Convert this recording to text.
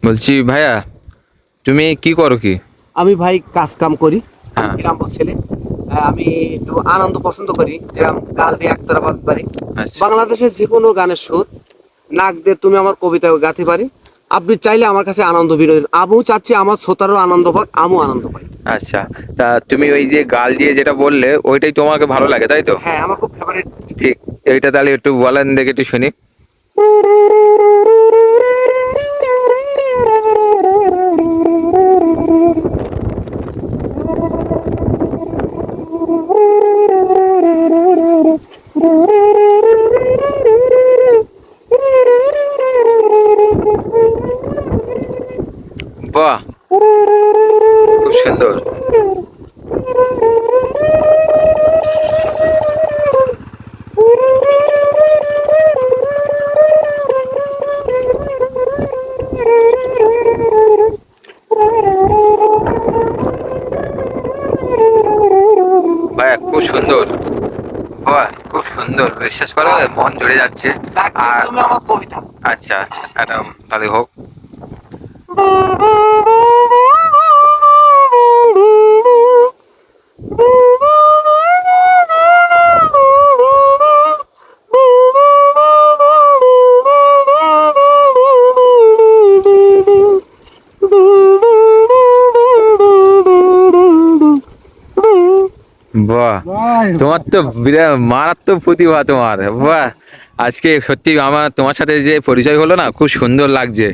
বলছি ভাইয়া, তুমি কি করো কি? আমি ভাই কাজ কাম করি, হ্যাঁ। গ্রাম্য ছেলে। আমি একটু আনন্দ পছন্দ করি, যেরকম গাল দিয়ে একতারা বাজতে পারি। আচ্ছা। বাংলাদেশের যে কোনো গানের সুর নাক দিয়ে তুমি আমার কবিতা গাতে পারি। আপনি চাইলে আমার কাছে আনন্দ বিনোদন আমিও চাচ্ছি আমার শ্রোতারও আনন্দ পাক, আমিও আনন্দ পাই। আচ্ছা, তা তুমি ওই যে গাল দিয়ে যেটা বললে ওইটাই তোমাকে ভালো লাগে, তাই তো? হ্যাঁ, আমার খুব ফেভারিট। ঠিক। এইটা তাহলে একটু বলেন দেখে, একটু শুনি। বাহ, খুব সুন্দর। ভাইয়া খুব সুন্দর। বাহ, খুব সুন্দর, বিশ্বাস করো মন জুড়ে যাচ্ছে। নাক দিয়ে আর তুমি আমার কবিতা। আচ্ছা, একটা তাহলে হোক। বাহ, তোমার তো বিরাট মারাত্মক প্রতিভা তোমার। বাহ, আজকে সত্যি আমার তোমার সাথে যে পরিচয় হলো না, খুব সুন্দর লাগছে।